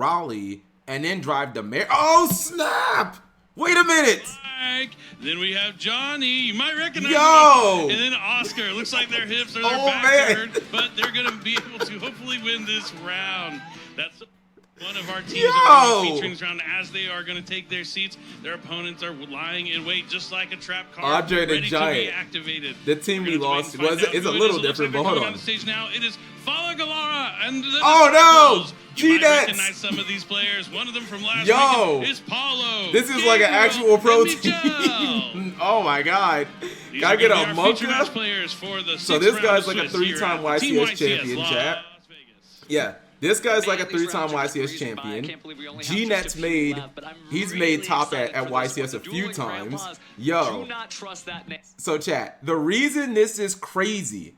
Raleigh, and then drive to Mar. Oh, snap! Wait a minute! Then we have Johnny. You might recognize him. And then Oscar. Looks like their hips or their backs hurt, but they're going to be able to hopefully win this round. That's one of our teams that are featuring this round as they are going to take their seats. Their opponents are lying in wait just like a trap card. Andre the Giant. Activated. The team we lost is a little different, but hold on. On the stage now, it is Fala Galara and the no! You might recognize some of these players. One of them from last week is Paulo. This is like an actual pro team. Oh my god. Gotta get a mocha. So this guy's like a 3-time YCS champion, chat. Yeah. This guy's like a 3-time YCS champion. G-Net's he's made top at YCS a few times. Yo. So chat, the reason this is crazy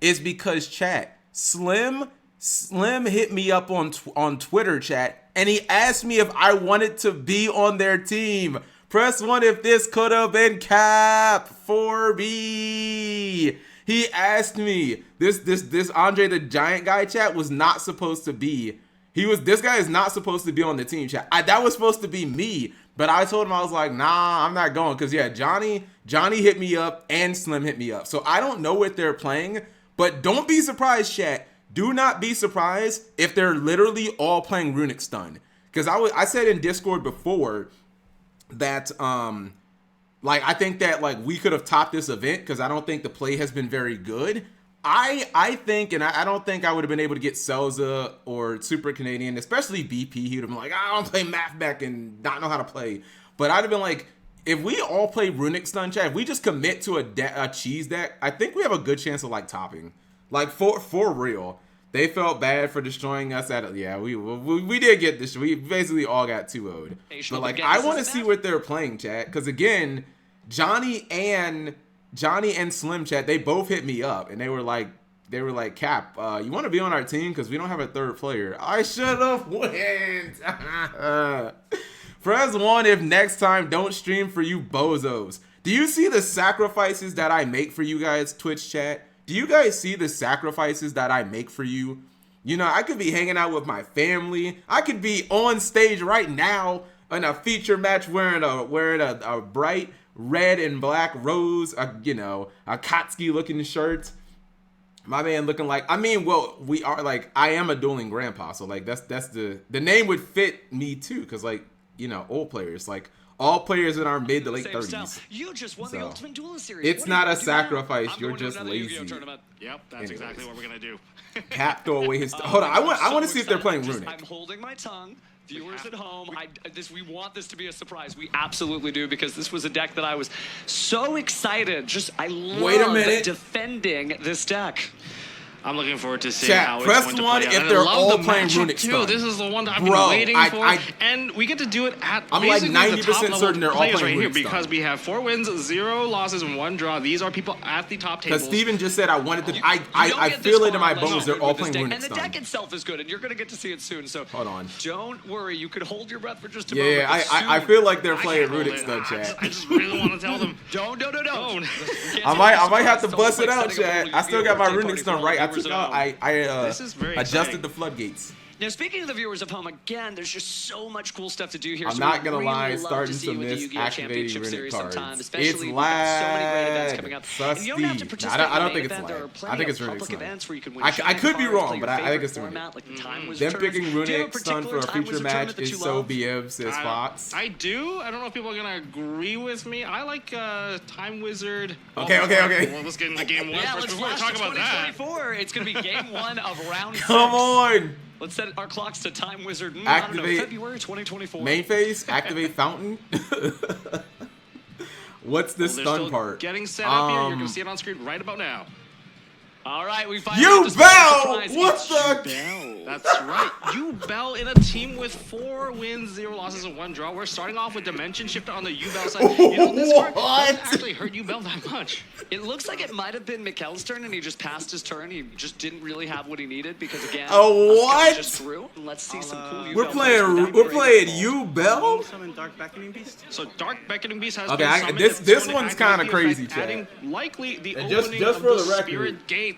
is because chat, Slim hit me up on Twitter, chat, and he asked me if I wanted to be on their team. Press 1 if this could have been Cap 4B. He asked me. This Andre the Giant guy, chat, was not supposed to be. This guy is not supposed to be on the team, chat. That was supposed to be me, but I told him, I was like, nah, I'm not going, because yeah, Johnny hit me up and Slim hit me up. So I don't know what they're playing, but don't be surprised, chat. Do not be surprised if they're literally all playing Runic Stun, because I said in Discord before that like, I think that, like, we could have topped this event because I don't think the play has been very good. I think, and I don't think I would have been able to get Selza or Super Canadian, especially BP. He would have been like, I don't play math back and not know how to play. But I'd have been like, if we all play Runic Stun, chat, if we just commit to a cheese deck, I think we have a good chance of, like, topping. Like, for real. They felt bad for destroying us at it. Yeah, we did get this. We basically all got 2-0'd. But like, I want to see what they're playing, chat. Because again, Johnny and Slim, chat, they both hit me up and they were like, Cap, you want to be on our team? Because we don't have a third player. I should have went. Press 1 if next time don't stream for you bozos. Do you see the sacrifices that I make for you guys, Twitch chat? Do you guys see the sacrifices that I make for you? You know, I could be hanging out with my family. I could be on stage right now in a feature match wearing a bright red and black rose, a Kotsky looking shirt. My man looking like, I mean, well, we are like, I am a dueling grandpa. So like, that's the name would fit me too. Cause like, you know, old players, like, all players in our mid to late 30s. You just won the Ultimate Duelist Series. It's not a sacrifice. You're just lazy. Yep, that's exactly what we're gonna do. Cap throw away his. Hold on, I want to see if they're playing Runic. I'm holding my tongue. Viewers at home, we want this to be a surprise. We absolutely do, because this was a deck that I was so excited. I love defending this deck. I'm looking forward to seeing how it's going to play out. If they're all playing Runic Stun. This is the one that I've been waiting for, and we get to do it at I'm like 90% certain they're all playing right here, because we have 4 wins, 0 losses, and 1 draw. These are people at the top tables. Because Steven just said I wanted to. I feel it in my bones. They're all playing Runic Stun. And the deck itself is good, and you're going to get to see it soon. So hold on. Don't worry. You could hold your breath for just a moment. Yeah, I feel like they're playing Runic Stun, chat. I just really want to tell them. Don't. I might have to bust it out, chat. I still got my Runic Stun right. I took out. I adjusted the floodgates. Now, speaking of the viewers of home, again, there's just so much cool stuff to do here. I'm not gonna lie, starting to miss activating Runic cards. It's lag. I don't think it's lag. I think it's Runic Stun. I could be wrong, but I think it's Runic. Them picking Runic Stun for a future match is so BF, says Fox. I do. I don't know if people are gonna agree with me. I like Time Wizard. Okay. Well, let's get into game 1 first before we talk about that. It's gonna be game 1 of round 6. Come on. Let's set our clocks to Time Wizard. Activate February 2024. Main phase. Activate Fountain. What's the stun part? Getting set up here. You're gonna see it on screen right about now. All right, we finally Yubel! What the? That's right. Yubel in a team with 4 wins, 0 losses, and 1 draw. We're starting off with Dimension Shifter on the Yubel side. You know, this card doesn't actually hurt Yubel that much. It looks like it might have been Mikkel's turn, and he just passed his turn. He just didn't really have what he needed because, again, what? just threw. Let's see some cool Yubel. We're playing Yubel? Summon Dark Beckoning Beast. So Dark Beckoning Beast has been summoned. This one's kind of crazy, chat. Likely the and opening just of for the the record, Spirit Gate.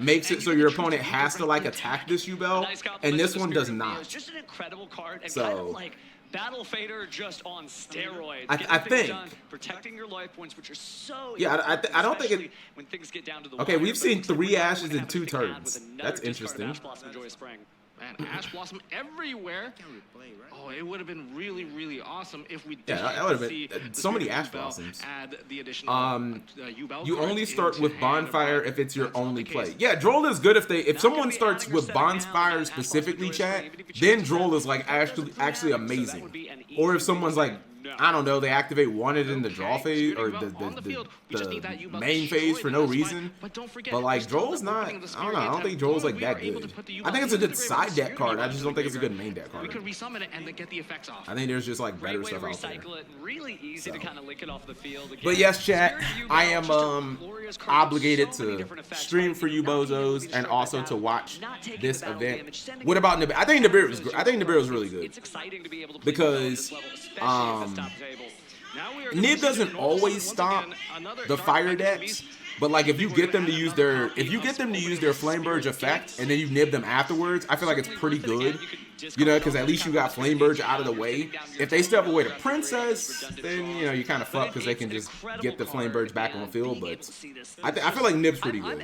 makes it so your opponent has to like attack this Yubel, and this one does not. It's just an incredible card, and So- kind of like Battle Fader just on steroids. I think. Done, protecting your life points, which are so I don't think it. when things get down to the Okay, wire, we've seen 3 like ashes and 2 turns. That's interesting. And Ash Blossom everywhere. Oh, it would have been really, really awesome if we did. Yeah, that would have been so many Ash Blossoms. Add the addition Yubel you only start with Bonfire if it's your only play. Yeah, Droll is good if someone starts with Bonfire specifically, chat, then Droll is like actually amazing. Or if someone's like, I don't know, they activate Wanted in the draw phase or the main phase for no reason. But like Droll's not, I don't know, I don't think Droll's like that good. I think it's a good side deck card. I just don't think it's a good main deck card. We could resummon it and then get the effects off. I think there's just like better stuff out there. Really easy to kind of lick it off the field. But yes, chat, I am obligated to stream for you bozos and also to watch this event. What about Nibiru? I think Nibiru is I think Nibiru is really good. Because Nib doesn't always stop the fire decks, but like if you get them to use their Flame Burge effect and then you nib them afterwards, I feel like it's pretty good. You know, because at least you got Flame Burge out of the way. If they still have a way to Princess, then, you know, you kind of fuck because they can just get the Flame Burge back on the field. But I feel like Nib's pretty good.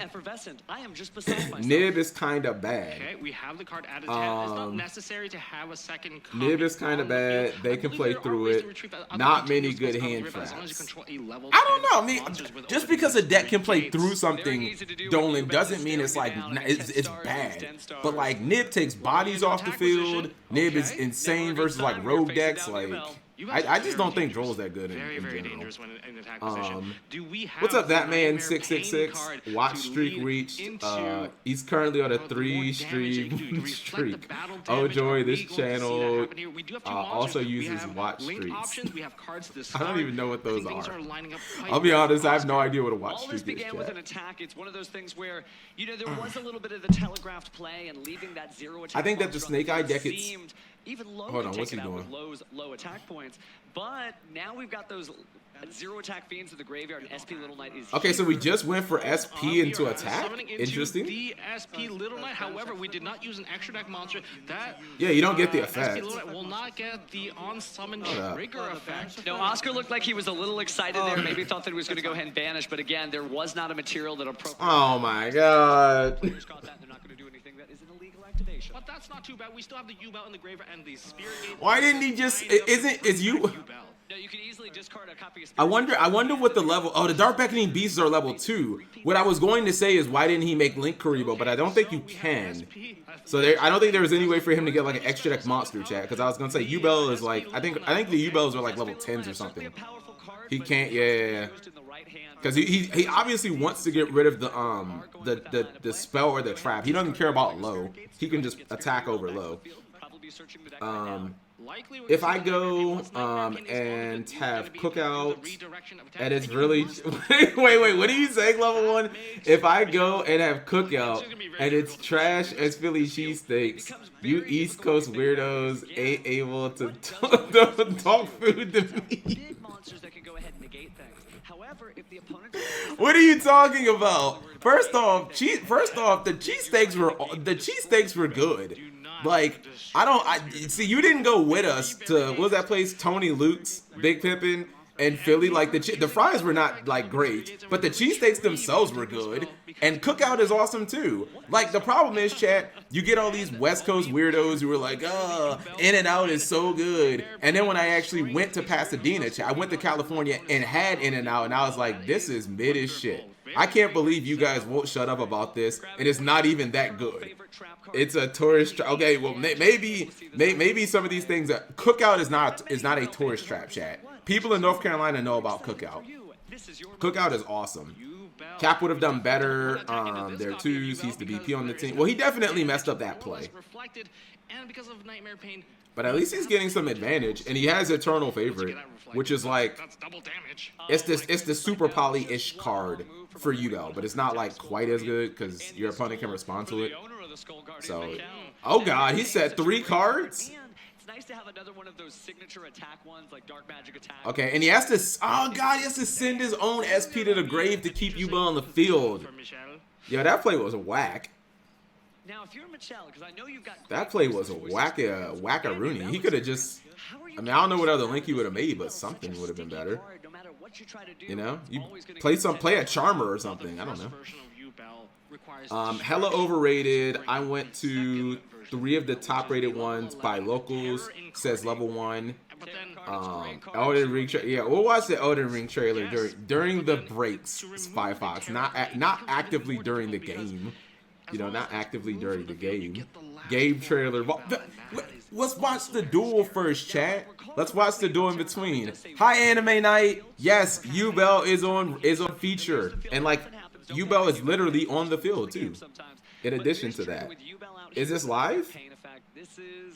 Nib is kind of bad. Okay, we have the card added. It's not necessary to have a second Nib is kind of bad. They can play through it. Not many good hand traps. I don't know. I mean, just because a deck can play through something, Dolan, doesn't mean it's like it's bad. But like Nib takes bodies off the field. Nib is insane versus like rogue decks. Like I just don't think Droll's that good in general. What's up, that man 666? Watch streak reached. He's currently on a 3-streak. Oh joy, this channel also uses watch streaks. I don't even know what those are. I'll be honest, I have no idea what a watch streak is. With an attack, it's one of those things where there was a little bit of the telegraphed play and leaving that 0 attack. I think that the Snake Eye deck is. Even low. Hold on, what's he doing? Low attack points, but now we've got those 0 attack fiends in the graveyard, and SP Little Knight is. Okay, so we just went for SP into attack. Interesting. The SP Little Knight. However, we did not use an extra deck monster. That yeah, you don't get the effect. SP Little Knight will not get the on summon trigger effect. No, Oscar looked like he was a little excited there. Maybe thought that he was going to go ahead and banish, but again, there was not a material that appropriate. Oh my god. But that's not too bad. We still have the Yubel in the graveyard and the Spirit Gate. Why didn't he just? Is you? No, you can easily discard a copy of I wonder what the level. Oh, the Dark Beckoning Beasts are level 2. What I was going to say is why didn't he make Link Karibo? But I don't think you can. So I don't think there was any way for him to get like an extra deck monster, chat. Because I was gonna say Yubel is like I think the Yubels are like level 10s or something. He can't. Yeah. Because he obviously wants to get rid of the spell or the trap. He doesn't care about low. He can just attack over low. If I go and have Cookout and it's really wait, what are you saying, level 1? If I go and have Cookout and it's trash as Philly cheesesteaks, you East Coast weirdos ain't able to talk food to me. What are you talking about? First off, the cheesesteaks were good. Like see, you didn't go with us to what was that place? Tony Luke's, Big Pippin, and Philly. Like the fries were not like great, but the cheesesteaks themselves were good. And Cookout is awesome too. Like the problem is, chat, you get all these West Coast weirdos who were like, "Oh, In-N-Out is so good." And then when I actually went to Pasadena, chat, I went to California and had In-N-Out, and I was like, "This is mid as shit. I can't believe you guys won't shut up about this, and it's not even that good." It's a tourist trap. Okay, well maybe some of these things. Cookout is not a tourist trap, chat. People in North Carolina know about Cookout. Cookout is awesome. Cap would have done better. There are 2s. He's the BP on the team. Well, he definitely messed up that play. But at least he's getting some advantage, and he has Eternal Favorite, which is like it's the super poly-ish card for Yubel, but it's not like quite as good because your opponent can respond to it. So, oh god, he said 3 cards. Nice to have another one of those signature attack ones like Dark Magic Attack. Okay, and he has to. Oh god, he has to send his own SP to the grave to keep Yubel on the field. Yo, that play was a whack. Now, if you're Michelle, because I know you've got That play was a whack-a-rooney. He could have just, I mean, I don't know what other link he would have made, but something would have been better. You know, you play a charmer or something. I don't know. Hella overrated. I went to 3 of the top rated ones by locals. Says level 1. Elden Ring yeah, we'll watch the Elden Ring trailer during the breaks. Spy Fox, not actively during the game. You know, not actively during the game. Game trailer. Let's watch the duel first, chat. Let's watch the duel in between. Hi, Anime Night. Yes, Yubel is on feature, and like Yubel is literally on the field too. In addition to that, is this live?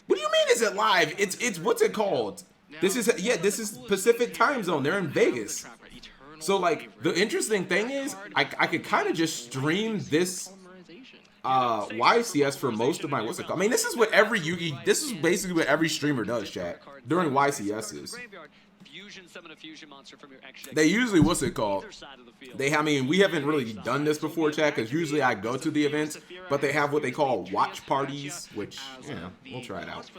What do you mean? Is it live? It's what's it called? This is Pacific time zone. They're in Vegas. So like the interesting thing is, I could kind of just stream this YCS for most of my what's it called? I mean, this is what every this is basically what every streamer does, chat, during YCSs. They usually what's it called? I mean, we haven't really done this before, chat, because usually I go to the events, but they have what they call watch parties, which we'll try it out.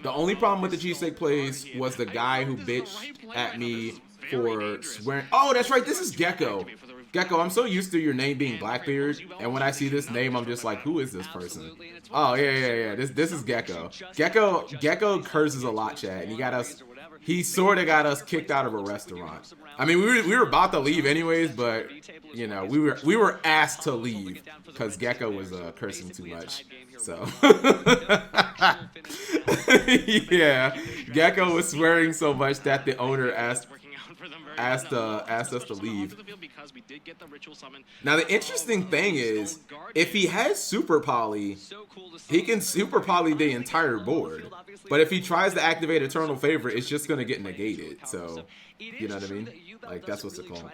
The only problem with the G-Steak plays was the guy who bitched at me for swearing. Oh, that's right. This is Gecko. Gecko, I'm so used to your name being Blackbeard, and when I see this name, I'm just like, who is this person? Oh, yeah. This is Gecko. Gecko curses a lot, chat, and he sort of got us kicked out of a restaurant. I mean, we were about to leave anyways, but you know, we were asked to leave because Gecko was cursing too much. So yeah, Gecko was swearing so much that the owner asked us to leave. Now the interesting thing is, if he has super poly, he can super poly the entire board. But if he tries to activate Eternal Favor, it's just gonna get negated. So, you know what I mean? Like, that's what's it called.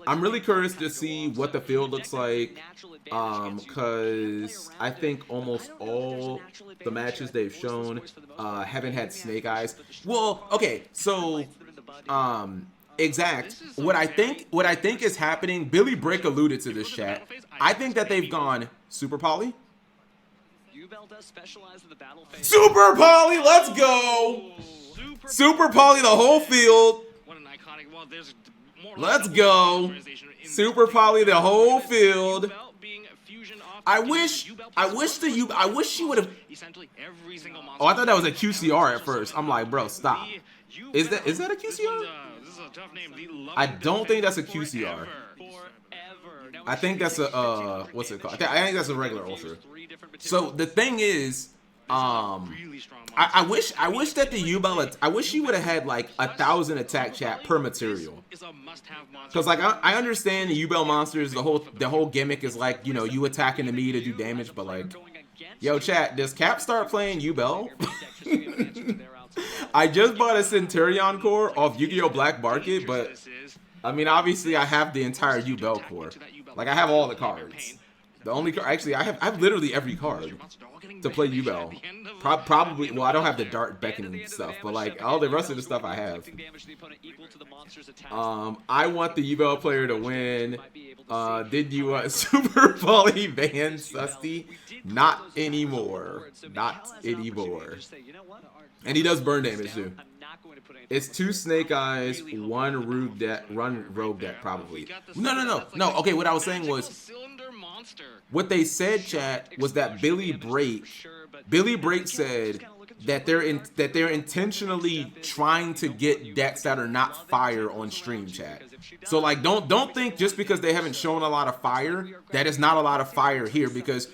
I'm really curious to see what the field looks like, because I think almost all the matches they've shown haven't had Snake Eyes. Well, okay, so exact. What I think is happening. Billy Brick alluded to this, chat. I think that they've gone super poly. Super poly, let's go. Super poly the whole field. Let's go. Super poly the whole field. I wish she would have. Oh, I thought that was a QCR at first. I'm like, bro, stop. Is that a QCR? I don't think that's a QCR. I think that's a what's it called? I think that's a regular ultra. So the thing is, I wish that the Yubel, I wish she would have had like 1,000 attack, chat, per material. Because like I understand the Yubel monsters, the whole gimmick is like, you know, you attacking the me to do damage, but like, yo, chat, does Cap start playing Yubel? I just bought a Centurion core off Yu-Gi-Oh! Black Market, but I mean, obviously I have the entire Yubel core. Like, I have all the cards. The only card, actually, I have literally every card to play Yubel. Probably, well, I don't have the Dart Beckoning stuff, but like all the rest of the stuff I have. I want the Yubel player to win. Did you Super Poly Van Susty? Not anymore. Not anymore. And he does burn damage too. It's 2 Snake Eyes, 1 Rogue Deck, probably. No. Okay, what I was saying was, what they said, chat, was that Billy Break said that they're intentionally trying to get decks that are not fire on stream, chat. So like, don't think just because they haven't shown a lot of fire that it's not a lot of fire here, because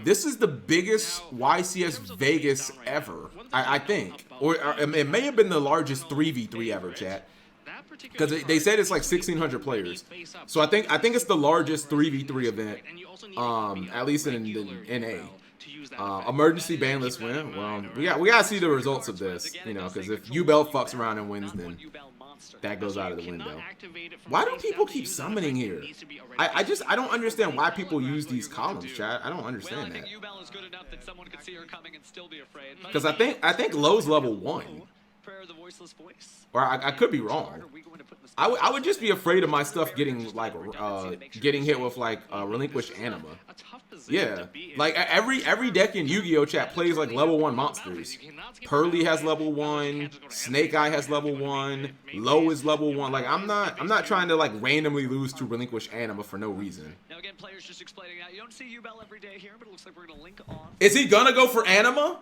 this is the biggest YCS Vegas ever, I think, or it may have been the largest 3v3 ever, chat, because they said it's like 1,600 players. So I think it's the largest 3v3 event, at least in the NA. Emergency banless win. Well, we gotta see the results of this, you know, because if Yubel fucks around and wins, then that goes out of the window. Why do people keep summoning here? I don't understand why people use these columns, chat. I don't understand that. Because I think Lowe's level 1. Prayer, the voiceless voice. Or I could be wrong. I would just be afraid of my stuff getting like getting hit with like relinquished anima. Yeah, like every deck in Yu-Gi-Oh chat plays like level 1 monsters. Pearly has level 1, Snake Eye has level 1, Low is level 1. Like I'm not trying to like randomly lose to relinquished anima for no reason. Now again, players just explaining that you don't see Yubel every day here, but it looks like we're gonna link on. Is he gonna go for anima?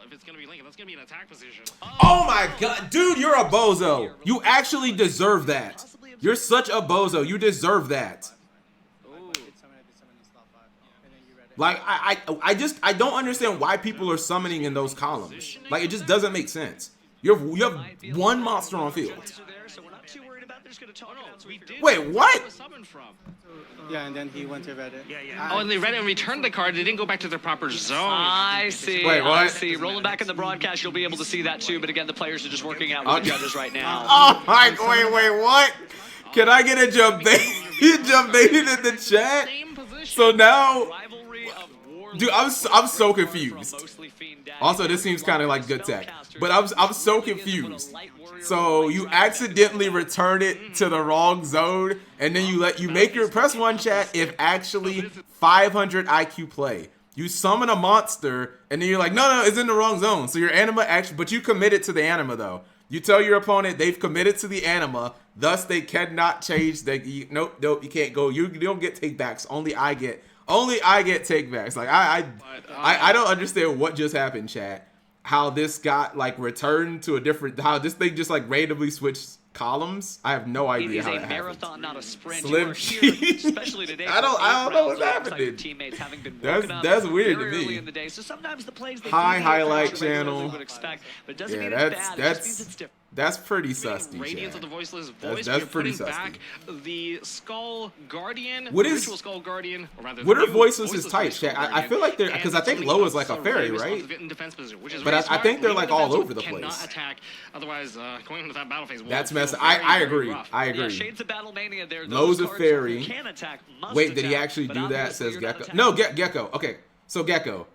If it's gonna be Link, that's gonna be an attack position. Oh my god, dude, you're a bozo. You actually deserve that. You're such a bozo. You deserve that. Like I don't understand why people are summoning in those columns. Like it just doesn't make sense. You have one monster on field. Wait, what? Yeah, and then he went to Reddit. Oh, and they read it and returned the card. They didn't go back to their proper zone. I see. Wait, what? I see. Rolling back in the broadcast, you'll be able to see that too. But again, the players are just working out with the judges right now. Oh my, wait, what? Can I get a jump bait? You jump baited in the chat? So now, dude, I'm so confused. Also, this seems kind of like good tech, but I'm so confused. So you accidentally return it to the wrong zone, and then you make your press 1 chat if actually 500 IQ play. You summon a monster, and then you're like, no, it's in the wrong zone. So your anima actually, but you committed to the anima though. You tell your opponent they've committed to the anima, thus they cannot change. Nope, you can't go. You don't get takebacks. Only I get takebacks. Like I don't understand what just happened, chat. How this got like returned to a different, how this thing just like randomly switched columns. I have no idea how that happened. It is a marathon, not a sprint. Slim especially today. I don't know what's happening. Teammates having been that's weird to me. In the day. So sometimes the plays high highlight channel. That's pretty susty. Radiance of the voiceless voice. That's pretty susty. Back the Skull Guardian. What is Ritual Skull Guardian? Or rather, what are voiceless's types? I feel like they're, because I think Low is like a fairy, right? But I think they're like all over the place. Attack. Otherwise, going into that battle phase. That's messy. I agree. Yeah, Shades of Battle Mania there. Low's a fairy. Wait, did he actually do that? Says Gecko. No, Gecko. Okay, so Gecko.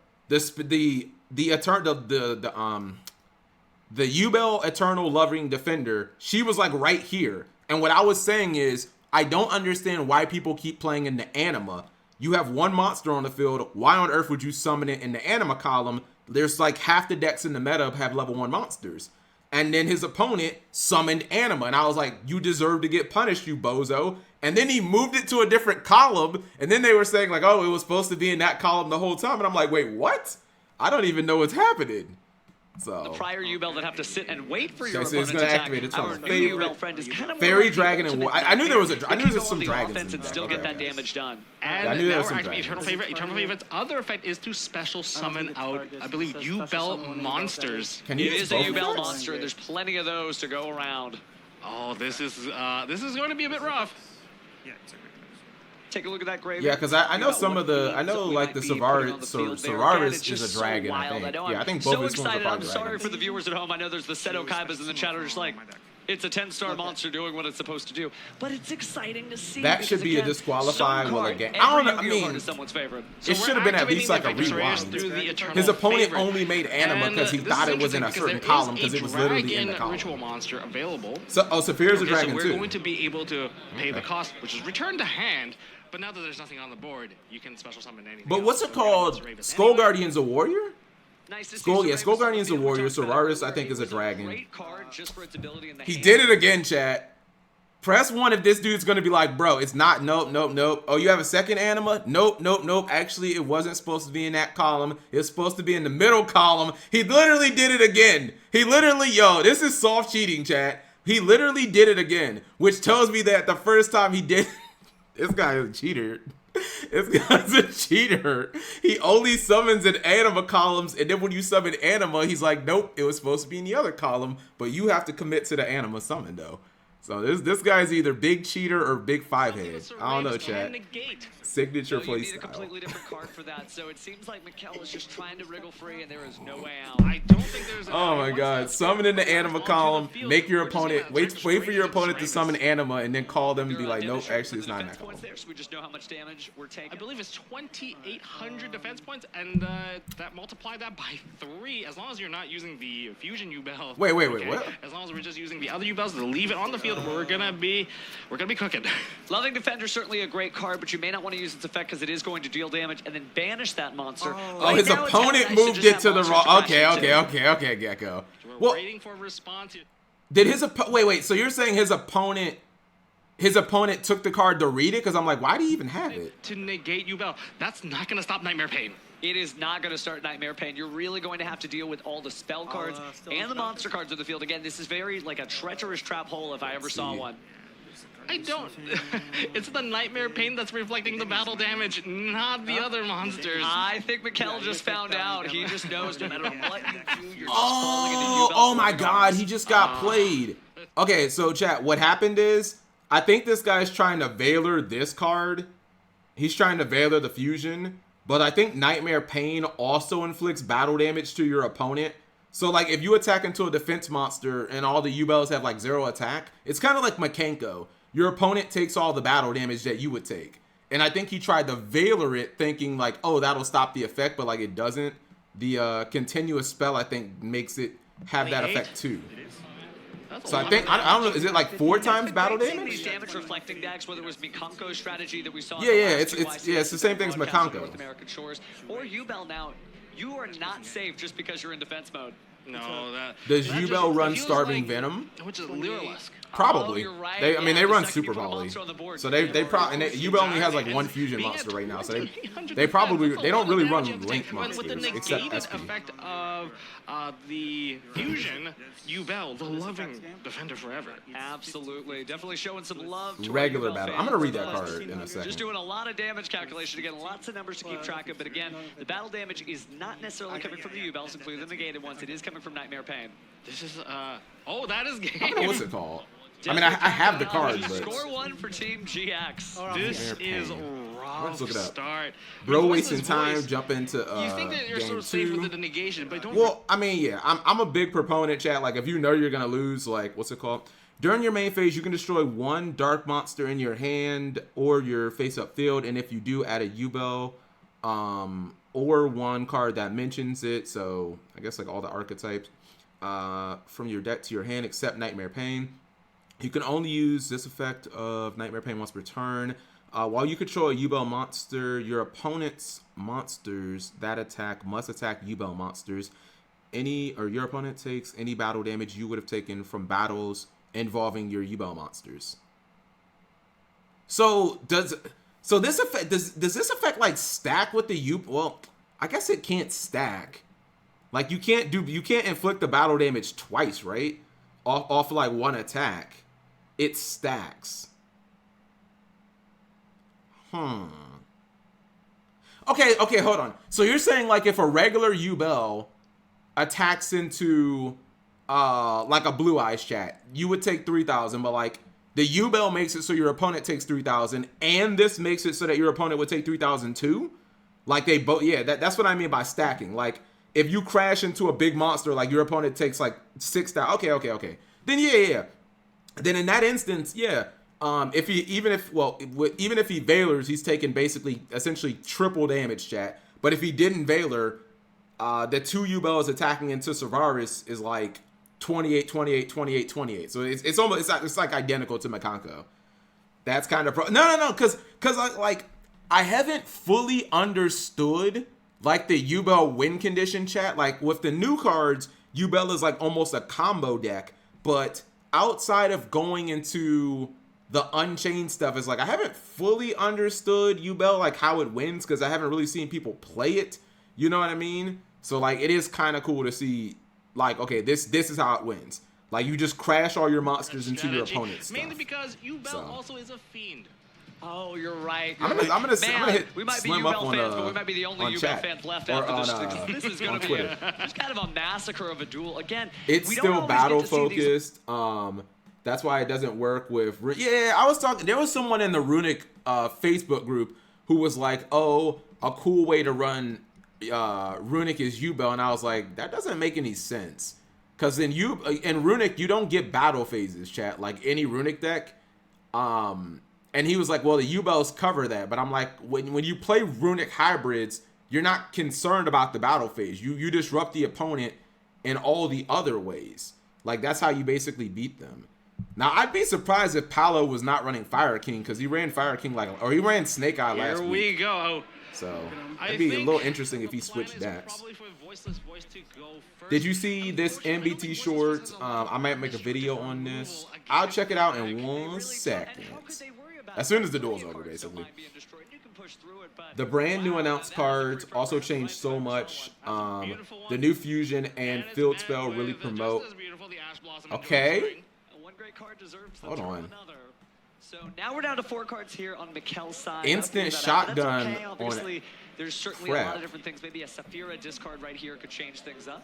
The Yubel Eternal Loving Defender, she was like right here. And what I was saying is, I don't understand why people keep playing in the anima. You have one monster on the field. Why on earth would you summon it in the anima column? There's like half the decks in the meta have level 1 monsters. And then his opponent summoned anima. And I was like, you deserve to get punished, you bozo. And then he moved it to a different column. And then they were saying like, oh, it was supposed to be in that column the whole time. And I'm like, wait, what? I don't even know what's happening. So the prior Yubel that have to sit and wait for your so opponent's attack. Our new Yubel friend is kind of Fairy, Dragon, and I knew there was some dragons in there. And still get that damage done. And I knew there was some dragons. Eternal Favorite's other effect is to special summon out, I believe, Yubel monsters. It is a Yubel monster. There's plenty of those to go around. Oh, this is going to be a bit rough. Yeah, take a look at that grave. Yeah, because I know some of the, like the Savaris is a dragon, I think. Yeah, I think both of these ones are probably I'm sorry for the viewers at home. I know there's the Seto Kaibas in the chat are just like, it's a 10-star monster doing what it's supposed to do. But it's exciting to see. That should be a disqualified game. I don't know, I mean, it should have been at least like a rewind. His opponent only made anima because he thought it was in a certain column because it was literally in the column. Ritual monster available. So, Saphira's a dragon too. We're going to be able to pay the cost, which is return to hand. But now that there's nothing on the board, you can special summon anything. But what's it called? Skull Guardian's a warrior? Skull Guardian's a warrior. Solaris, I think, is a dragon. He did it again, chat. Press 1 if this dude's gonna be like, bro, it's not, nope. Oh, you have a second anima? Nope. Actually, it wasn't supposed to be in that column. It was supposed to be in the middle column. He literally did it again. This is soft cheating, chat. He literally did it again, which tells me that the first time he did this guy is a cheater. This guy's a cheater. He only summons in anima columns, and then when you summon anima, he's like, nope, it was supposed to be in the other column, but you have to commit to the anima summon, though. So this guy's either big cheater or big 5-head. I don't know, chat. Signature You play need a style. completely different card for that, so it seems like Mikkel is just trying to wriggle free, and there is no way out. I don't think there's. Oh my God! Summon in the anima column. Make your opponent wait for your opponent to summon anima, and then call them and be like, nope, actually it's not in that column. There, so we just know how much damage we're taking. I believe it's 2,800 defense points, and that multiply that by 3. As long as you're not using the fusion Yubel. Wait, what? As long as we're just using the other Yubels to leave it on the field, we're gonna be cooking. Loving Defender certainly a great card, but you may not want to use its effect because it is going to deal damage and then banish that monster. Oh, his opponent moved it to the wrong. Okay, Gecko. We're waiting for a response. Did his wait? So you're saying his opponent took the card to read it? Because I'm like, why do you even have it? To negate Yubel. That's not gonna stop Nightmare Pain. It is not going to start Nightmare Pain. You're really going to have to deal with all the spell cards and the monster cards on the field. Again, this is very like a treacherous trap hole if I ever saw one. I don't. It's the Nightmare Pain that's reflecting the battle damage, not the other monsters. I think Mikkel just found out. He just knows no matter what you do, you're just falling into Yubel. Oh my God, he just got played. Okay, so chat, what happened is, I think this guy's trying to Valor this card. He's trying to Valor the fusion. But I think Nightmare Pain also inflicts battle damage to your opponent. So, like, if you attack into a defense monster and all the Yubels have, like, 0 attack, it's kind of like Makenko. Your opponent takes all the battle damage that you would take. And I think he tried to Valor it thinking, like, oh, that'll stop the effect, but, like, it doesn't. The continuous spell, I think, makes it have that effect, too. So I think, I don't know, is it like 4 times battle damage? These damage reflecting decks, whether it was Mikanko's strategy that we saw. Yeah, it's the same thing as Mikanko. North American shores, or Yubel now, you are not safe just because you're in defense mode. No, does Yubel run Starving Venom? Which is Lyrilisk. Probably. Oh, right. They run Super Super Volley. So they probably, and Yubel only has like 1 fusion monster right now, so they don't really run Link monsters with the except negated SP. effect of the fusion, Yubel, the loving defender forever. Absolutely, definitely showing some love to Regular Yubel battle. fans. I'm gonna read that card in a second. Just doing a lot of damage calculation again, lots of numbers to keep track of. But again, the battle damage is not necessarily coming from the Yubels, including the negated ones. It is coming from Nightmare Pain. This is oh, that is game. I don't know what's it called. I mean, I have the card, but Score 1 for Team GX. This is rough. Let's look it up. Start. Bro, wasting time, jump into You think that you're game sort of safe 2. with the negation, but don't. Well, I mean, yeah, I'm a big proponent, chat. Like, if you know you're gonna lose, like, what's it called? During your main phase, you can destroy 1 dark monster in your hand or your face-up field, and if you do, add a Yubel, or 1 card that mentions it. So I guess like all the archetypes from your deck to your hand, except Nightmare Pain. You can only use this effect of Nightmare Pain once per turn. While you control a Yubel monster, your opponent's monsters that attack must attack Yubel monsters. Your opponent takes any battle damage you would have taken from battles involving your Yubel monsters. So does this effect like stack with the Yubel? Well, I guess it can't stack. Like you can't inflict the battle damage twice, right? Off like 1 attack. It stacks. Okay, hold on. So you're saying like if a regular Yubel attacks into like a Blue Eyes chat, you would take 3,000, but like the Yubel makes it so your opponent takes 3,000, and this makes it so that your opponent would take 3,000 too? Like they both, yeah, that's what I mean by stacking. Like if you crash into a big monster, like your opponent takes like 6,000. Okay. Then yeah. Then in that instance, yeah. Even if he Valors, he's taking basically essentially triple damage, chat. But if he didn't Valor, the 2 Yubels attacking into Savaris is like 28. So it's almost it's like identical to Mikanko. That's kind of no, because I haven't fully understood like the Yubel win condition, chat. Like with the new cards, Yubel is like almost a combo deck, but outside of going into the Unchained stuff, is like I haven't fully understood Yubel, like how it wins, because I haven't really seen people play it. You know what I mean? So like it is kind of cool to see, like, okay, this is how it wins. Like you just crash all your monsters into your opponent's stuff. Mainly because Yubel also is a fiend. Oh, you're right. I'm gonna hit we might be Slim up Yubel on, fans, but we might be the only Yubel chat. fans left Or after this. This is going to be Twitter. just kind of a massacre of a duel. Again, It's we don't still always battle get to see these- focused. That's why it doesn't work with... Yeah, I was talking... There was someone in the Runic Facebook group who was like, oh, a cool way to run Runic is Yubel. And I was like, that doesn't make any sense. Because in Runic, you don't get battle phases, chat. Like any Runic deck. And he was like, well, the Yubels cover that. But I'm like, when you play Runic hybrids, you're not concerned about the battle phase. You disrupt the opponent in all the other ways. Like, that's how you basically beat them. Now, I'd be surprised if Paolo was not running Fire King, because he ran Fire King or he ran Snake Eye last week. Here we go. So, it'd be a little interesting if he switched decks. Did you see this MBT short? I might make a video on this. I'll check it out in 1 second. As soon as the duel's over, basically. The brand new announced cards also changed so much. The new Fusion and Field Spell really promote. Okay. Hold on. So now we're down to 4 cards here on Mikkel's side. Instant shotgun on there's certainly a crap. lot of different things. Maybe a Saphira discard right here could change things up.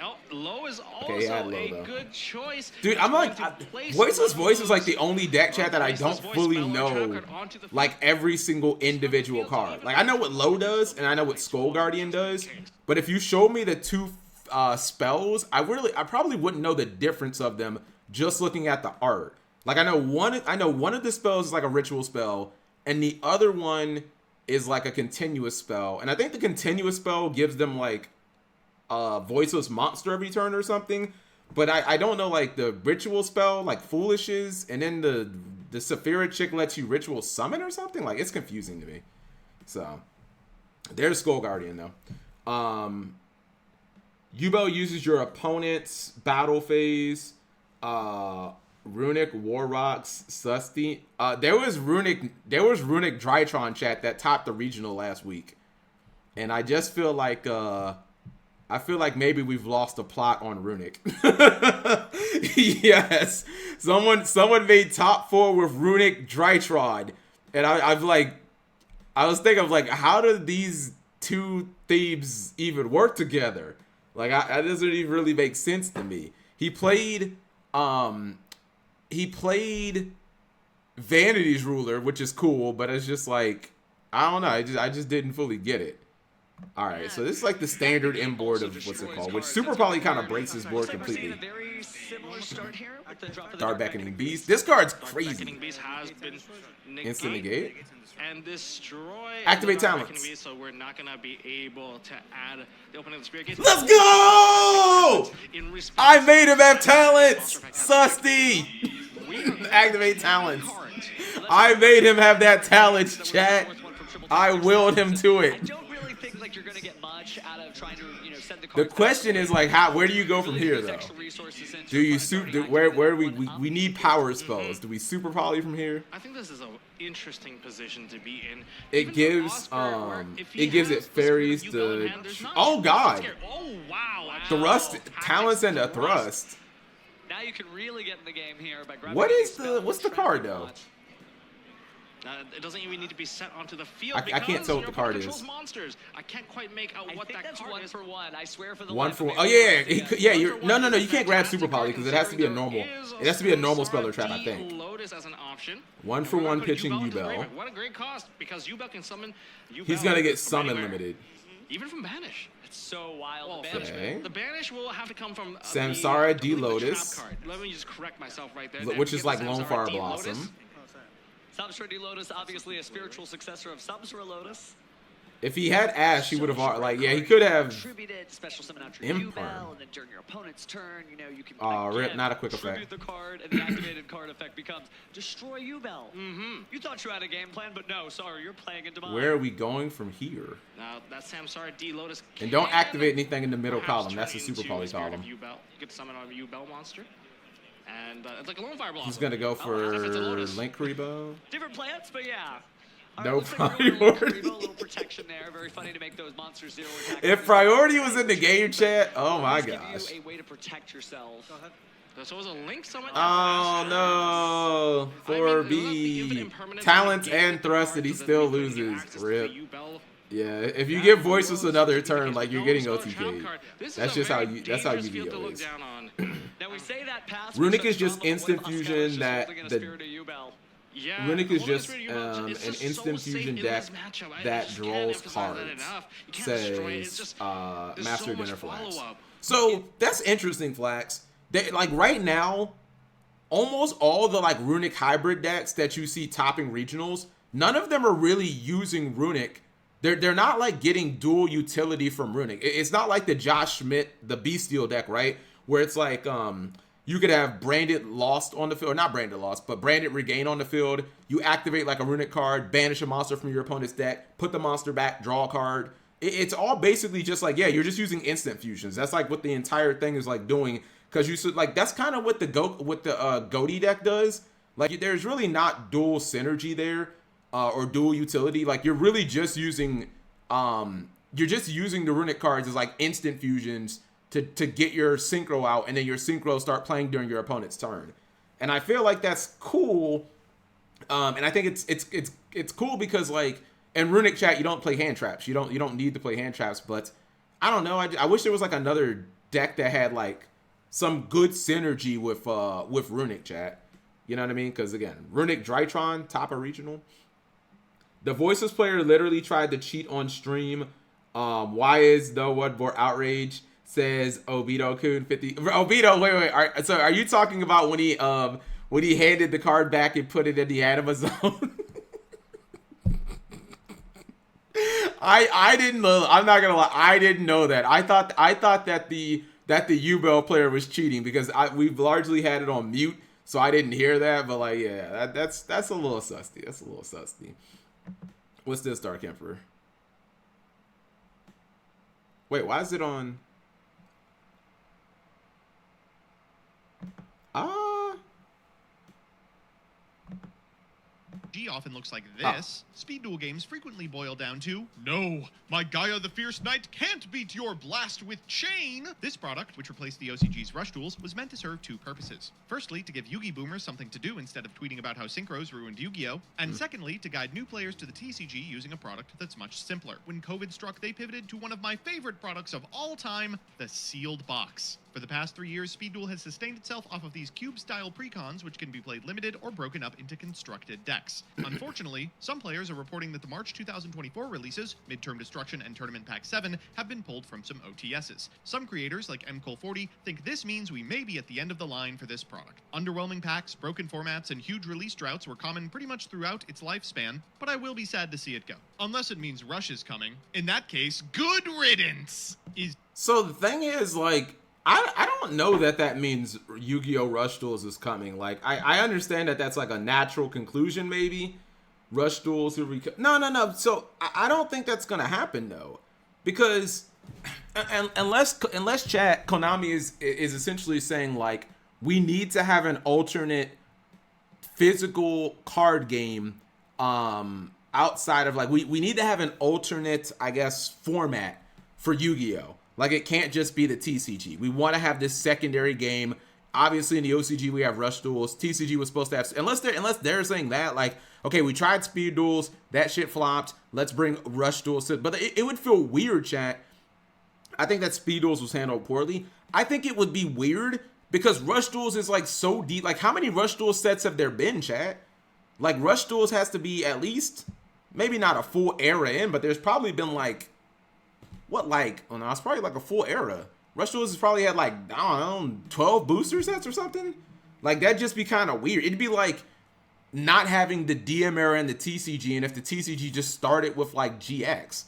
Oh, Low is also Low, a good choice. Dude, I'm like, Voiceless Voice is like the only deck chat that I don't fully know, like, every single individual card. Like, I know what Low does, and I know what Skull Guardian does, but if you showed me the 2 spells, I probably wouldn't know the difference of them just looking at the art. Like, I know one of the spells is like a ritual spell, and the other one is like a continuous spell. And I think the continuous spell gives them like Voiceless monster every turn or something. But I don't know, like, the ritual spell, like Foolishes, and then the Saphira chick lets you ritual summon or something. Like, it's confusing to me. So, there's Skull Guardian, though. Yubel uses your opponent's battle phase. Runic, War Rocks, Susty. There was Runic Drytron chat that topped the regional last week. And I just feel like maybe we've lost a plot on Runic. Yes. Someone made top 4 with Runic Drytron. And I was thinking of, like, how do these 2 themes even work together? Like, that doesn't even really make sense to me. He played Vanity's Ruler, which is cool, but it's just like, I don't know. I just didn't fully get it. All right, so this is like the standard inboard of what's it called, which Super Poly kind of breaks his board completely. Dark Beckoning Beast. This card's crazy. Instant negate. And destroy. Activate talents. So we're not gonna be able to add the opening of the spirit gate. Let's go! I made him have talents. Susty. Activate talents. I made him have that talents, chat. I willed him to it. I don't really think like you're gonna get much out of trying to, send the The question is, like, where do you go from here, though? Do you where do we need power spells? Do we super poly from here? I think this is an interesting position to be in. It gives it fairies to oh god. Oh wow. Thrust talents and a thrust. Now you can really get in the game here by grabbing what's the card though? It doesn't even need to be set onto the field. I can't tell what the card is. Monsters. I can't quite make out what that card is. 1 for 1. I swear for the 1 for 1. Oh yeah, no. You can't grab Super Poly because it has to be a normal. It has to be a normal speller trap, I think. 1 for 1 pitching Yubel. What a great cost because Yubel can summon. He's gonna get summon limited. Even from Banish. It's so wild. Okay. The Banish will have to come from Samsara D Lotus. Let me just correct myself right there. Which is like Lone Fire Blossom. Samsara D Lotus, obviously a spiritual successor of Samsara Lotus. If he had Ash, he would have he could have special summon out Imperm. Yubel, and then during your opponent's turn, you can rip, not a quick effect. The card, and the activated card effect becomes destroy Yubel. You thought you had a game plan, but no, sorry, you're playing into mine. Where are we going from here? Now that Samsara D Lotus. And don't activate anything in the middle column. That's the Super Poly column. You get to summon on a Yubel monster. And it's like a Lone Fire Blossom. He's gonna go for Link Karibo. Different plants, but yeah. No priority. A little protection there. Very funny to make those monsters 0 attack. If priority was in the game chat, oh my gosh. A way to protect yourself. So it was a Link summon. Oh no. 4B. Talents and thrust that he still loses. Rip. Yeah, if you give Voiceless another turn, like you're getting OTK. That's just how you. That's how Yu-Gi-Oh is. Now we say that pass. Runic is just instant fusion that the. Yeah, Runic is just an instant fusion deck that draws cards. Says Master Dinner Flax. So that's interesting, Flax. Like right now, almost all the like Runic hybrid decks that you see topping regionals, none of them are really using Runic. They're not like getting dual utility from Runic. It's not like the Josh Schmidt, the Bestial deck, right? Where it's like you could have Branded Lost on the field, or not Branded Lost, but Branded Regain on the field. You activate like a Runic card, banish a monster from your opponent's deck, put the monster back, draw a card. It's all basically just like, yeah, you're just using instant fusions. That's like what the entire thing is like doing. Because you should like, that's kind of what the Goaty deck does. Like there's really not dual synergy there or dual utility. Like you're really just using the Runic cards as like instant fusions to get your synchro out, and then your synchro start playing during your opponent's turn. And I feel like that's cool. And I think it's cool because like in Runic chat you don't play hand traps. You don't need to play hand traps. But I don't know. I wish there was like another deck that had like some good synergy with Runic chat. You know what I mean? Because again, Runic Drytron top of regional. The Voiceless player literally tried to cheat on stream. Why is the what more outrage? Says Obito Kun 50. Obito, wait. So are you talking about when he handed the card back and put it in the anima zone? I didn't know. I'm not gonna lie. I didn't know that. I thought that the Yubel player was cheating because we've largely had it on mute, so I didn't hear that. But like, yeah, that's a little susty. That's a little susty. What's this, Dark Emperor? Wait, why is it on? G often looks like this. Speed duel games frequently boil down to, no, my Gaia the Fierce Knight can't beat your Blast with Chain. This product, which replaced the OCG's Rush Duels, was meant to serve two purposes. Firstly, to give Yugi boomers something to do instead of tweeting about how synchros ruined Yu-Gi-Oh! And secondly, to guide new players to the TCG using a product that's much simpler. When COVID struck, they pivoted to one of my favorite products of all time, the sealed box. For the past 3 years, Speed Duel has sustained itself off of these cube-style precons, which can be played limited or broken up into constructed decks. Unfortunately, some players are reporting that the March 2024 releases, Midterm Destruction and Tournament Pack 7, have been pulled from some OTSs. Some creators, like MCole40, think this means we may be at the end of the line for this product. Underwhelming packs, broken formats, and huge release droughts were common pretty much throughout its lifespan, but I will be sad to see it go. Unless it means Rush is coming. In that case, good riddance! So the thing is, like, I don't know that means Yu-Gi-Oh! Rush Duels is coming. Like, I understand that that's like a natural conclusion, maybe. Rush Duels will No. So I don't think that's gonna happen though, because unless chat Konami is essentially saying like we need to have an alternate physical card game outside of like we need to have an alternate, I guess, format for Yu-Gi-Oh! Like, it can't just be the TCG. We want to have this secondary game. Obviously, in the OCG, we have Rush Duels. TCG was supposed to have... Unless they're saying that, like, okay, we tried Speed Duels. That shit flopped. Let's bring Rush Duels to... But it would feel weird, chat. I think that Speed Duels was handled poorly. I think it would be weird because Rush Duels is, like, so deep. Like, how many Rush Duels sets have there been, chat? Like, Rush Duels has to be at least... Maybe not a full era in, but there's probably been, like... What, like, oh no, it's probably like a full era. Rush Duels has probably had like, I don't know, 12 booster sets or something. Like, that'd just be kind of weird. It'd be like not having the DM era and the TCG, and if the TCG just started with like GX.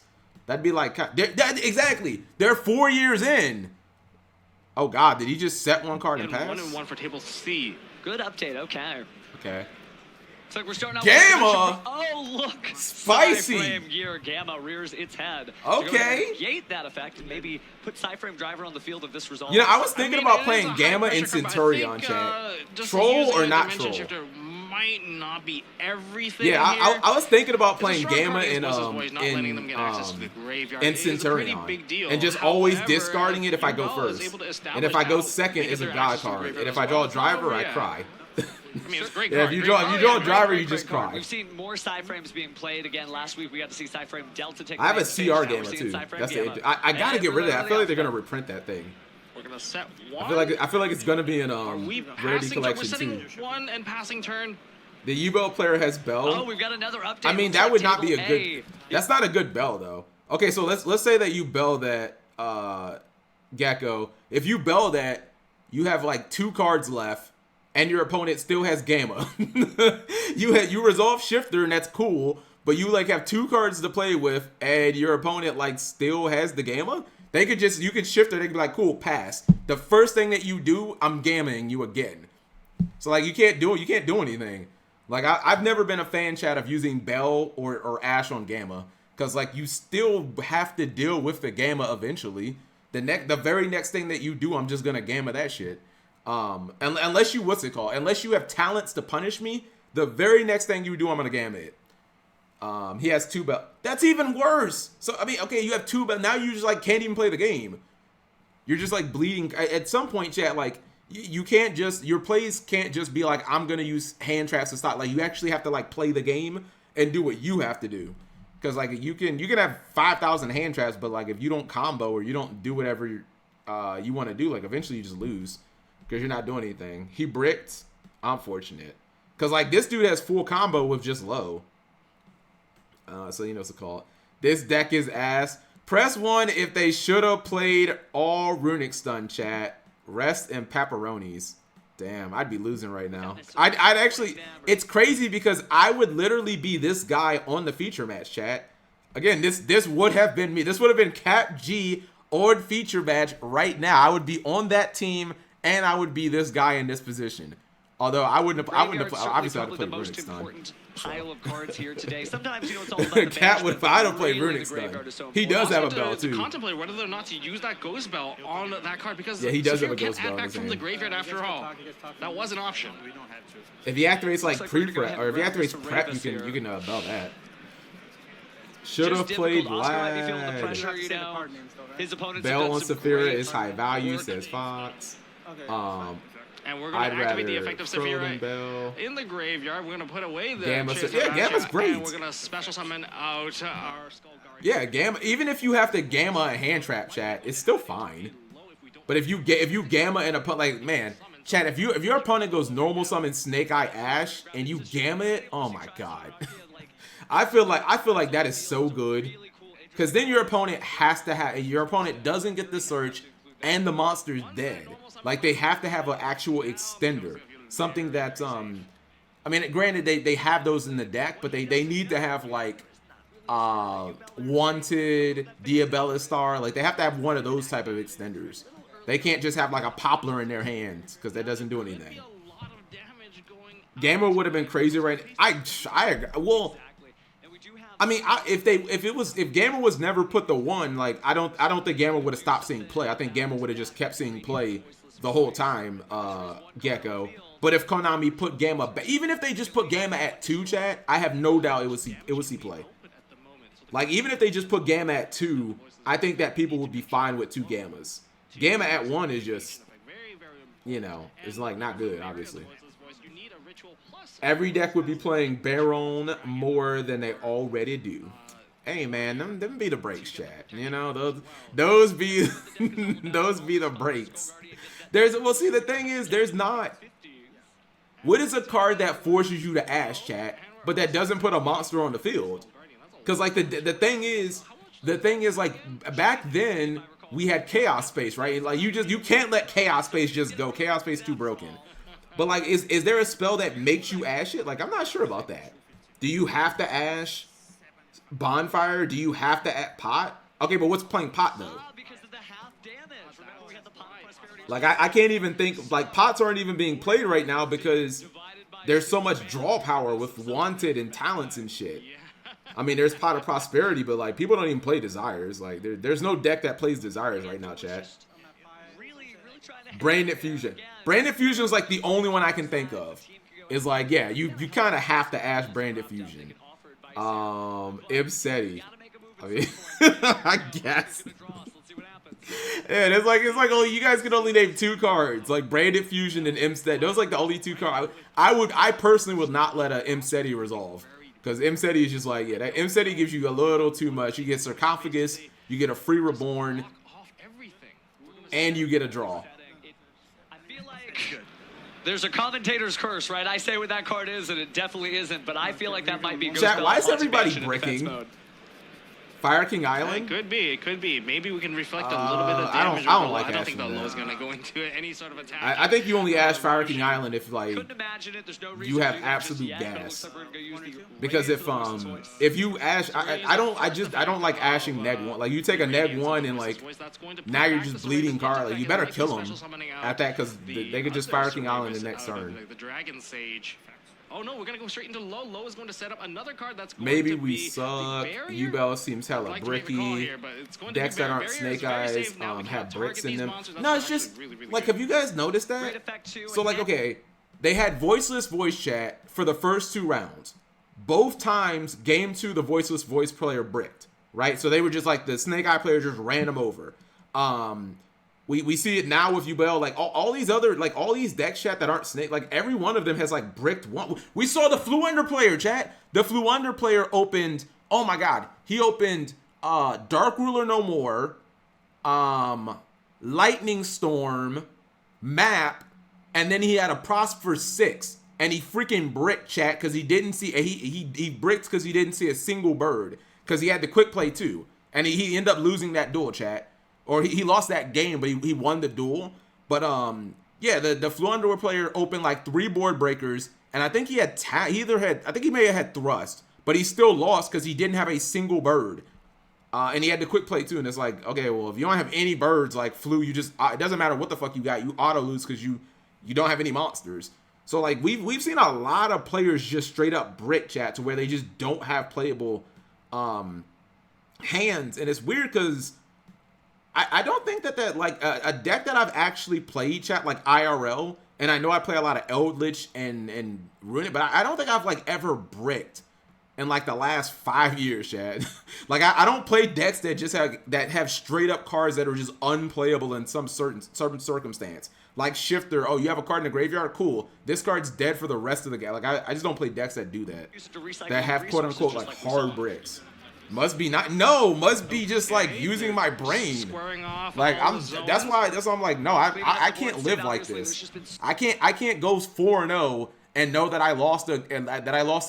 That'd be like, exactly. They're 4 years in. Oh God, did he just set one card and pass? 1-1 for table C. Good update, okay. Okay. It's like we're starting out Gamma! With oh, look! Spicy! Psyframe gear, Gamma rears its head. Okay. To negate that effect and maybe put Psyframe Driver on the field if this result. You know, I was thinking about playing Gamma in Centurion, chat. Troll or not troll? Might not be everything. Yeah, I was thinking about playing Gamma in Centurion and just always discarding it if I go first. And if I go second, it's a God card. And if I draw a driver, I cry. I mean, it's a great Yeah, card. if you draw a driver, you just cry. We've seen more side frames being played again. Last week we got to see side frame Delta take. I have a stage. CR Now we're Gamma seeing too. side frame That's Gamma. it. I gotta get rid of that. I feel like they're gonna reprint that thing. We're gonna set one. I feel like it's gonna be an Are we rarity passing? We're collection setting too. one and passing turn. The Yubel player has Bell. Oh, we've got another update. I mean, Looks that like would not be a table good. That's not a good Bell though. Okay, so let's say that you Bell that Gecko. If you Bell that, you have like 2 cards left, and your opponent still has Gamma. you resolve Shifter, and that's cool. But you like have 2 cards to play with, and your opponent like still has the Gamma. They could you could Shifter. They could be like, cool, pass. The first thing that you do, I'm Gammaing you again. So like you can't do anything. Like I've never been a fan, chat, of using Bell or Ash on Gamma, because like you still have to deal with the Gamma eventually. The very next thing that you do, I'm just gonna Gamma that shit. Unless you unless you have talents to punish me, the very next thing you do, I'm gonna Gamma it. He has 2 Bell. That's even worse. So I mean, okay, you have 2 Bell. Now you just like can't even play the game. You're just like bleeding. At some point, chat, like you can't just, your plays can't just be like, I'm gonna use hand traps to stop. Like you actually have to like play the game and do what you have to do. Because like you can have 5,000 hand traps, but like if you don't combo or you don't do whatever you want to do, like eventually you just lose because you're not doing anything. He bricked. I'm fortunate because like this dude has full combo with just low. So you know what's it called. This deck is ass. Press 1 if they should have played all Runic Stun, chat. Rest and pepperonis. Damn, I'd be losing right now. I'd actually, it's crazy because I would literally be this guy on the feature match, chat. Again, this would have been me. This would have been Cap G or feature match right now. I would be on that team and I would be this guy in this position. Although I wouldn't have obviously I'd have played Runic Stun. Pile of cards here today. Sometimes it's all about the Cat would. I'd have played Runic Stun. He does have a bell too. Contemplate whether or not to use that Ghost Bell on that card because yeah, he does have a Ghost Bell. Back from the graveyard after all. That was an option. If he activates like pre-prep, or if he activates prep, you can bell that. Should have played Vlad. Bell on Saphira is high value, says Fox. And we're going to activate the effective Saphira in the graveyard. We're going to put away the Gamma's great. And we're going to special summon out our Skull Guard. Yeah, Gamma. Even if you have to Gamma a hand trap, chat, it's still fine. But if you Gamma an opponent, like man, chat, if your opponent goes normal summon Snake Eye Ash and you Gamma it, oh my god. I feel like that is so good, because then your opponent doesn't get the search and the monster's dead. Like they have to have an actual extender, something that I mean, granted they have those in the deck, but they need to have like Wanted, Diabella Star. Like they have to have one of those type of extenders. They can't just have like a Poplar in their hands, because that doesn't do anything. Gamma would have been crazy, right? Well, I mean, if Gamma was never put the 1, like I don't think Gamma would have stopped seeing play. I think Gamma would have just kept seeing play the whole time, Gecko. But if Konami put Gamma, even if they just put Gamma at 2, chat, I have no doubt it would see play. Like even if they just put Gamma at 2, I think that people would be fine with 2 Gammas. Gamma at 1 is just, you know, it's like not good, obviously. Every deck would be playing Baron more than they already do. Hey man, them be the breaks, chat. You know, those be those be the breaks. Well, see, the thing is, there's not. What is a card that forces you to Ash, chat, but that doesn't put a monster on the field? Because like the thing is like back then we had Chaos Space, right? Like you can't let Chaos Space just go. Chaos Space too broken. But like, is there a spell that makes you Ash it? Like, I'm not sure about that. Do you have to Ash Bonfire? Do you have to add Pot? Okay, but what's playing Pot though? Like, I can't even think, like, Pots aren't even being played right now because there's so much draw power with Wanted and Talents and shit. I mean, there's Pot of Prosperity, but like, people don't even play Desires. Like, there's no deck that plays Desires right now, chat. Branded Fusion. Branded Fusion is like the only one I can think of. Is like, yeah, you kind of have to Ash Branded Fusion. Ibseti. I mean, I guess. And it's like oh, you guys can only name 2 cards, like Branded Fusion and Imstead. Those like the only 2 cards. I personally would not let a Imsteady resolve, because Imsteady is just like, yeah, that Imsteady gives you a little too much. You get Sarcophagus, you get a free Reborn, and you get a draw. I feel like there's a commentator's curse, right? I say what that card is, and it definitely isn't, but I feel like that might be Ghost Chat, Bell why is on everybody expansion in defense bricking? mode. Fire King Island? It could be. It could be. Maybe we can reflect a little bit of I don't damage. like I don't think the Ashton low is going to go into any sort of attack. I think you only ash Fire King Island if like Couldn't imagine it. There's no reason you to have do that just absolute yet, but it gas. looks like we're gonna use the Because if you ash, I don't like ashing neg 1. Like you take a neg 1 and like now you're just bleeding card. Like you better kill him at that, because they could just Fire King Island the next turn. The Dragon Sage. Oh no, we're gonna go straight into low. Low is going to set up another card that's going Maybe to we be suck. the barrier. Yubel seems hella I'd like to make the call bricky. here, but it's going to Decks be that aren't barriers, Snake very Eyes safe. Now we can have bricks target in these them. monsters. That's No, it's actually just really, really like, good. have you guys noticed Great that? effect too. So and like, then- okay, they had voiceless voice chat for the first 2 rounds. Both times, game 2, the voiceless voice player bricked, right? So they were just like, the Snake Eye player just ran them over. We see it now with Yubel, like all these other, like all these decks, chat, that aren't Snake, like every one of them has like bricked one. We saw the Fluender player, chat. The Fluender player opened, oh my god, he opened Dark Ruler No More, Lightning Storm, Map, and then he had a Prosper 6, and he freaking bricked, chat, because he didn't see, he bricked because he didn't see a single bird, because he had the quick play too, and he ended up losing that duel, chat. Or he lost that game, but he won the duel. But yeah, the Fluender player opened like 3 board breakers, and I think he had I think he may have had Thrust, but he still lost because he didn't have a single bird. And he had the quick play too, and it's like, okay, well, if you don't have any birds like Flu, you just it doesn't matter what the fuck you got, you auto lose because you don't have any monsters. So like we've seen a lot of players just straight up brick, chat, to where they just don't have playable hands, and it's weird because I don't think that like a deck that I've actually played, chat, like IRL, and I know I play a lot of Eldritch and Runic, but I don't think I've like ever bricked in like the last 5 years, chat. Like I don't play decks that just have straight up cards that are just unplayable in some certain circumstance. Like Shifter, oh, you have a card in the graveyard, cool. This card's dead for the rest of the game. Like I just don't play decks that do that. That have quote unquote like hard bricks. Must be just like using my brain. Like that's why I'm like, no, I can't live like this. I can't go 4-0 and know that I lost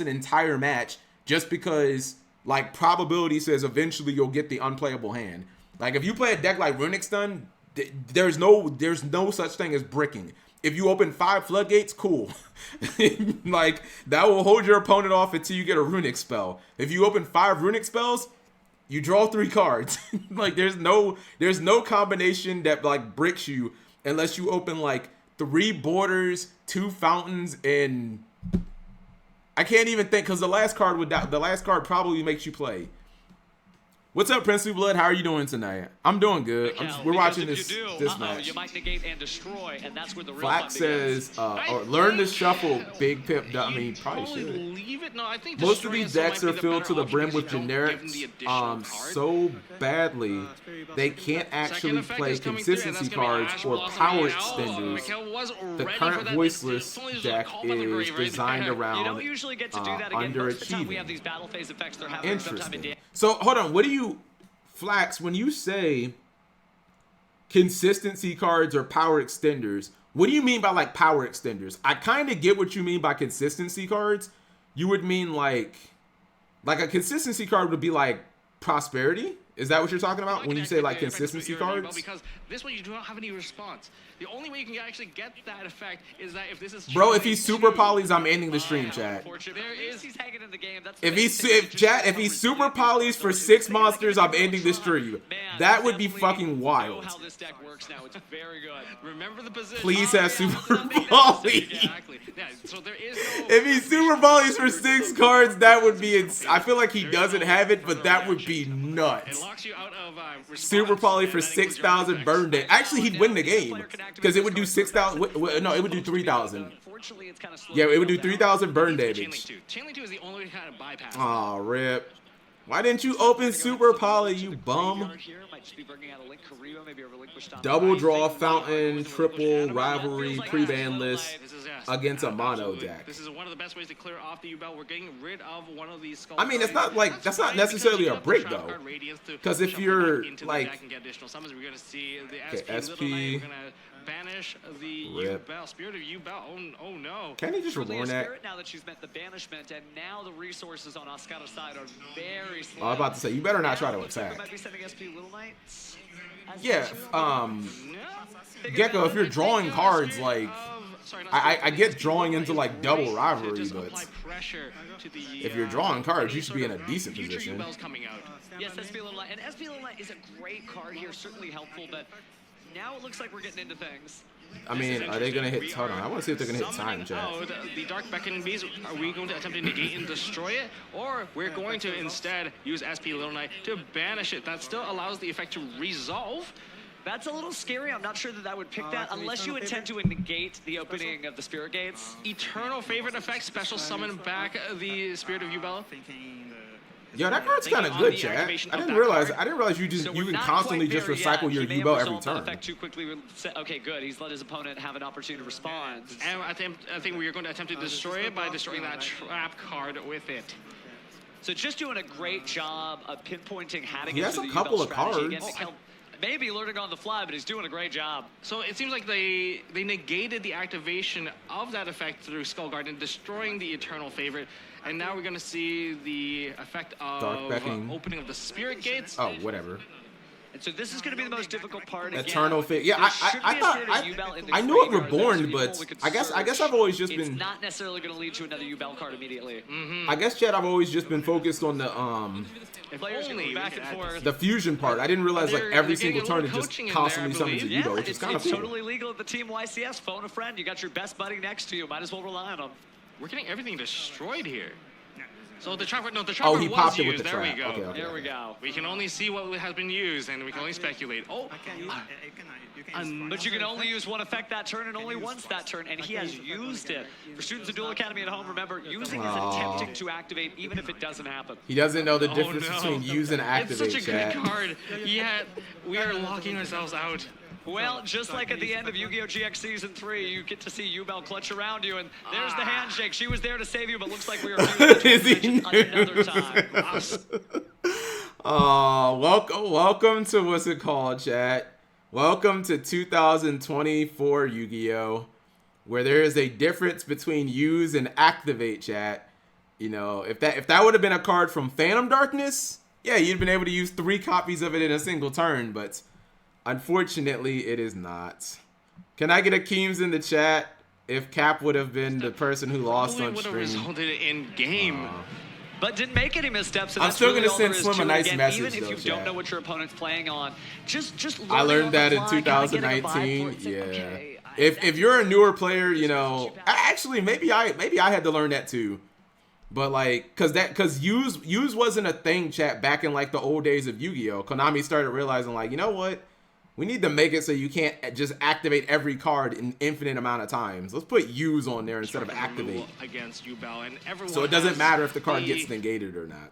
an entire match just because like probability says eventually you'll get the unplayable hand. Like if you play a deck like Runic Stun, there's no such thing as bricking. If you open 5 floodgates, cool. Like, that will hold your opponent off until you get a runic spell. If you open 5 runic spells, you draw 3 cards. Like, there's no combination that, like, bricks you unless you open, like, 3 borders, 2 fountains, and I can't even think, because the last card probably makes you play. What's up, Princely Blood? How are you doing tonight? I'm doing good. We're watching this match. You might negate and destroy, and that's where the real Flack fun begins. says, or learn to shuffle. Big Pip. I mean, probably should. Leave it. No, I think Most of these destroying decks might are be the filled to better the brim option with because you don't give them the generics additional card. so badly they can't actually play consistency cards or power extenders. The current Voiceless deck is designed around You don't usually get to do that again. Most of the time we have these underachieving. battle phase effects they're having sometime in Interesting. So hold on, what do you, Flax, when you say consistency cards or power extenders, what do you mean by like power extenders? I kind of get what you mean by consistency cards. You would mean like a consistency card would be like prosperity? Is that what you're talking about when you say like consistency cards? Because this one you do not have any response. The only way you can actually get that effect is that if this is Bro, if he's super polys, I'm ending the stream, chat. He's hanging in the game. That's If he's super polys for 6 monsters, I'm ending the stream. That would be fucking wild. How this deck works now. It's very good. Remember the position. Please have super poly. Exactly. Yeah, so there is no If he's super polys for 6 cards, that would be I feel like he doesn't have it, but that would be It nuts. locks you out of Super poly for 6,000 burn day. Actually, he'd win the game because it would do 6,000. No, it would do 3,000. Unfortunately, it's kind of slow. Yeah, it would do 3,000 burn damage. Chainlink 2 is the only way to kind of bypass. Aw, rip. Why didn't you open Super Poly, you bum? Double draw, fountain, triple, rivalry, pre-ban list against a mono deck. This is one of the best ways to clear off the Yubel. We're getting rid of one of these skulls. I mean, it's not like that's not necessarily a break though, because if you're like, okay, SP. Banish the Rip. Yubel, Spirit of Yubel. Oh no. Can he just reborn that? Now that she's met the banishment, and now the resources on Oscara's side are very slow. I was about to say, you better not try to attack. Yeah, Gecko, if you're drawing cards, like, I get drawing into like double rivalry, but if you're drawing cards, you should be in a decent position. Yes, SP Little Light, and SP Little Light is a great card here, certainly helpful, but now it looks like we're getting into things. I mean, are they going to hit time? I want to see if they're going to hit time, chat. The Dark Beckoning Beast, are we going to attempt to negate and destroy it? Or we're going to instead use SP Little Knight to banish it. That still allows the effect to resolve. That's a little scary. I'm not sure that that would pick that unless you intend to negate the opening of the Spirit Gates. Eternal Favorite effect, special summon back the Spirit of Yubel. Yo, that card's kind of good, chat. I didn't realize you can constantly just recycle your Yubel every turn. Too quickly. Okay, good. He's let his opponent have an opportunity to respond. And I think we are going to attempt to destroy it by destroying that trap card with it. So just doing a great job of pinpointing how to He get has to a the couple Yubel of strategy. cards. Again, maybe learning on the fly, but he's doing a great job. So it seems like they negated the activation of that effect through Skull Garden, destroying the Eternal Favorite. And now we're going to see the effect of opening of the Spirit Gates. Oh, whatever. And so this is going to be the most difficult part. Eternal Fate. Yeah, I knew it reborn, but I guess I've always just been. It's not necessarily going to lead to another Yubel card immediately. I guess, Chad, I've always just been focused on the Players going back and forth. the fusion part. I didn't realize like every single turn it just constantly summons a Yubel, which is kind of cool. It's totally legal at the Team YCS. Phone a friend. You got your best buddy next to you. Might as well rely on him. We're getting everything destroyed here. So the trapper, he was popped it used. with the There trap. we go. Okay. There we go. We can only see what has been used, and we can only speculate. Oh, but you can only use one effect that turn and only once that turn, and he has used it. For students of Duel Academy at home, remember, using is attempting to activate even if it doesn't happen. He doesn't know the difference between use and activate. It's such a good card, yet we are locking ourselves out. Well, just like at the end of Yu-Gi-Oh! GX Season 3, you get to see Yubel clutch around you, and there's the handshake. She was there to save you, but looks like we are another time. Welcome to what's it called, chat? Welcome to 2024 Yu-Gi-Oh! Where there is a difference between use and activate, chat. You know, if that would have been a card from Phantom Darkness, yeah, you'd been able to use 3 copies of it in a single turn, but unfortunately, it is not. Can I get a Keems in the chat if Cap would have been the person who lost on stream? Would have resulted in game. But didn't make any missteps. And I'm still really gonna send Slim a nice message, even if though, you chat. don't know what your opponent's playing on, just I learned that in 2019. Yeah. Okay, if you're a newer player, you know, actually maybe I had to learn that too. But like, cause use wasn't a thing, chat, back in like the old days of Yu-Gi-Oh! Konami started realizing like, you know what? We need to make it so you can't just activate every card an infinite amount of times. Let's put use on there instead of activate. Against Yubel, and everyone So it doesn't matter if the card gets negated or not.